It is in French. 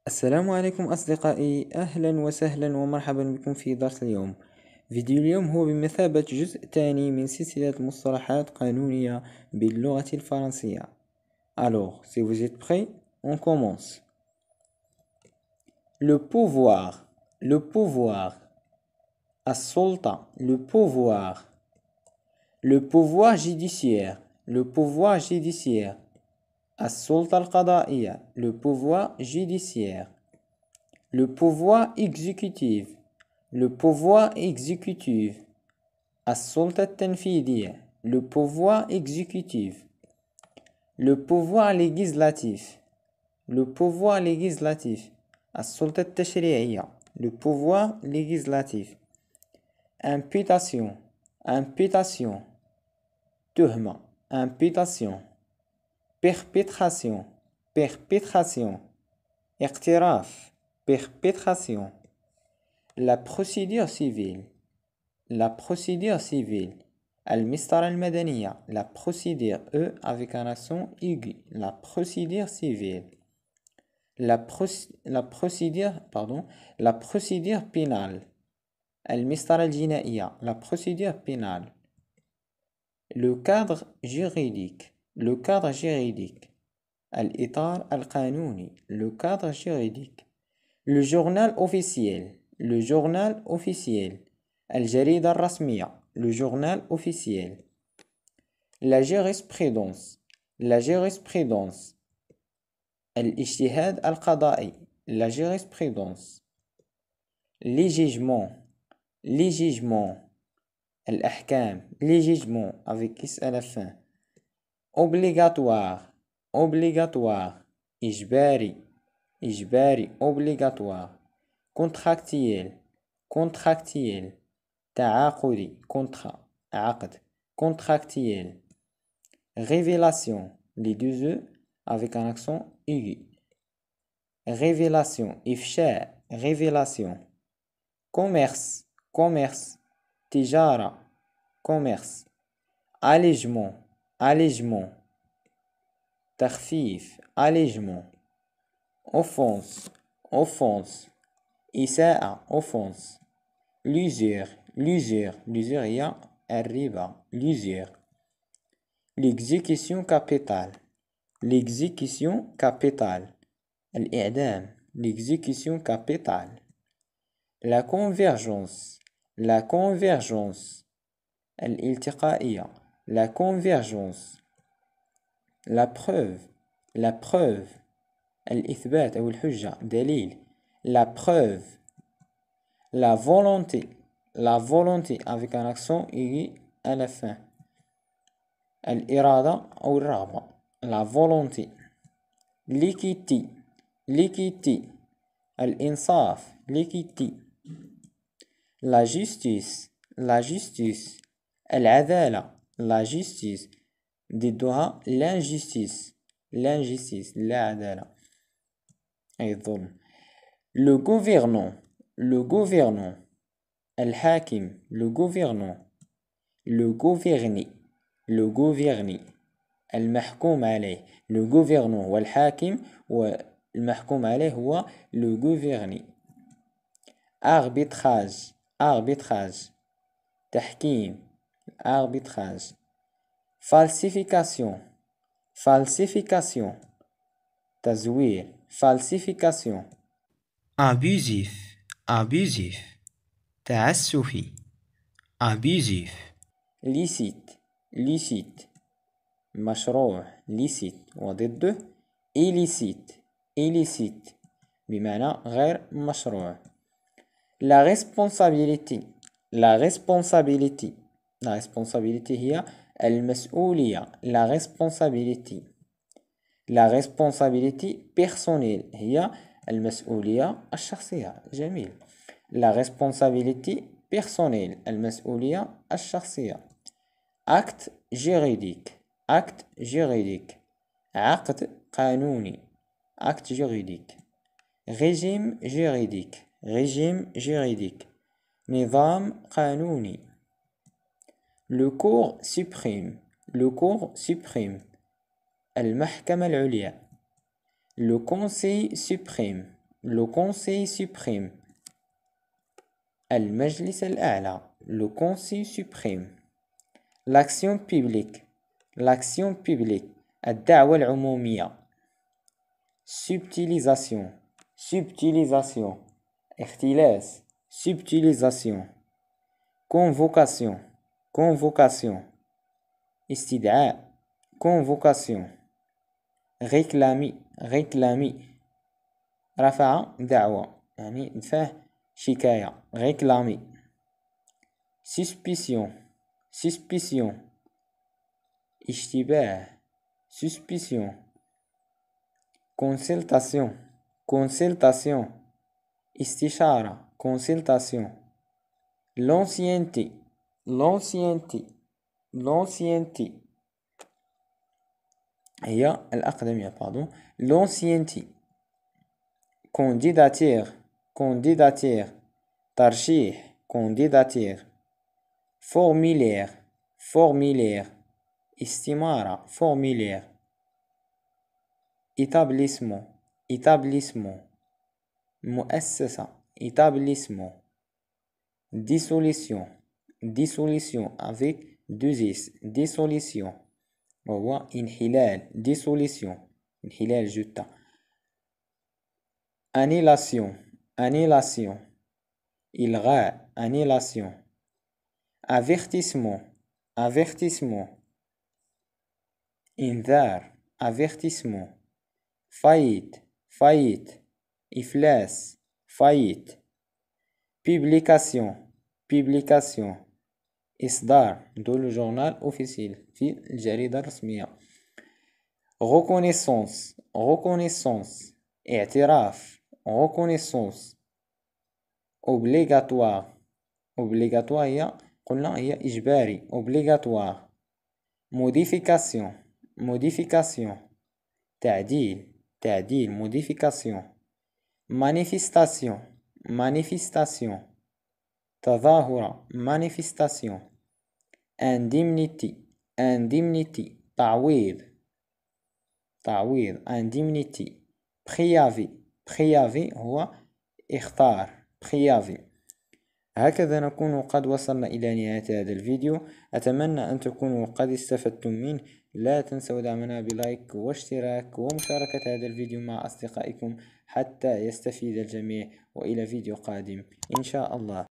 السلام عليكم أصدقائي، أهلا وسهلا ومرحبا بكم في درس اليوم. فيديو اليوم هو بمثابة جزء ثاني من سلسلة مصطلحات قانونية باللغة الفرنسية. Alors, si vous êtes prêts, on commence. Le pouvoir, السلطة, le pouvoir judiciaire, السلطة القضائية, le pouvoir judiciaire, le pouvoir exécutif, السلطة التنفيذية, le pouvoir exécutif, le pouvoir législatif, السلطة التشريعية, le pouvoir législatif, imputation, تهمة, imputation, perpétration, اقتراف, perpétration, la procédure civile, المسطرة المدنية, la procédure, E avec un accent aigu, la procédure civile, la procédure pénale, المسطرة الجنائية, la procédure pénale, le cadre juridique, الإطار القانوني, le cadre juridique, le journal officiel, الجريدة الرسمية, le journal officiel, la jurisprudence, الاجتهاد القضائي, la jurisprudence, les jugements, الأحكام, les jugements avec S à la fin, obligatoire, إجباري, obligatoire, contractuel, تعاقدي, contrat, عقد, contractuel, révélation, les deux E avec un accent aigu, révélation, إفشاء, révélation, commerce, تجارة, commerce, allègement, تخفيف, allègement, offense, إساءة, offense, l'usure, هي الربا, l'usure, l'exécution capitale, الإعدام, l'exécution capitale, la convergence, الالتقائية, la convergence, la preuve, الإثبات أو الحجة, دليل, la preuve, la volonté avec un accent aigu à la fin, الإرادة أو الرغبة, la volonté, l'équité, الإنصاف, l'équité, la justice, العدالة, la justice, ضدها l'injustice, لا عدالة, أي الظلم, le gouvernant, الحاكم, le gouvernant, le gouverné, المحكوم عليه, le gouvernant هو الحاكم والمحكوم عليه هو le gouverné, arbitrage, تحكيم, arbitrage, falsification, تزوير, falsification, abusif, تعسفي, abusif, licite, مشروع, licite, وضده illicite, بمعنى غير مشروع, la responsabilité هي المسؤولية, la responsabilité personnelle هي المسؤولية الشخصية, جميل, la responsabilité personnelle, المسؤولية الشخصية, acte juridique, عقد قانوني, acte juridique, régime juridique, نظام قانوني, le cour suprême, المحكمة العليا, le conseil suprême, le Conseil suprême. المجلس الأعلى. le Conseil suprême. l'action publique. l'action publique. الدعوة العمومية. subtilisation. subtilisation. اختلاس. subtilisation. convocation. convocation. استدعاء. convocation. réclamer. réclamer. رفع دعوة يعني دفع شكاية. réclamer. suspicion. suspicion. اشتباه. suspicion. consultation. consultation. استشارة. consultation. l'ancienneté. l'ancienneté. l'ancienneté هي الأقدمية pardon. l'ancienneté. candidature. candidature. ترشيح. candidature. formulaire. formulaire. استمارة. formulaire. établissement. établissement. مؤسسة. établissement. dissolution. dissolution avec deux S. dissolution وهو انحلال. dissolution انحلال جثة. annulation. annulation. إلغاء. annulation. avertissement. avertissement. إنذار. avertissement. faillite. faillite. إفلاس. faillite. publication. publication. إصدار. dans le journal officiel في الجريدة الرسمية. reconnaissance. reconnaissance. اعتراف. reconnaissance. obligatoire. obligatoire هي قلنا هي إجباري. obligatoire. modification. modification. تعديل. تعديل. modification. manifestation. manifestation. تظاهرة. manifestation. indemnity. indemnity. تعويض. تعويض. indemnity. préavis. préavis هو اختار. préavis. هكذا نكون قد وصلنا إلى نهاية هذا الفيديو. أتمنى أن تكونوا قد استفدتم منه. لا تنسوا دعمنا بلايك واشتراك ومشاركة هذا الفيديو مع أصدقائكم حتى يستفيد الجميع. وإلى فيديو قادم إن شاء الله.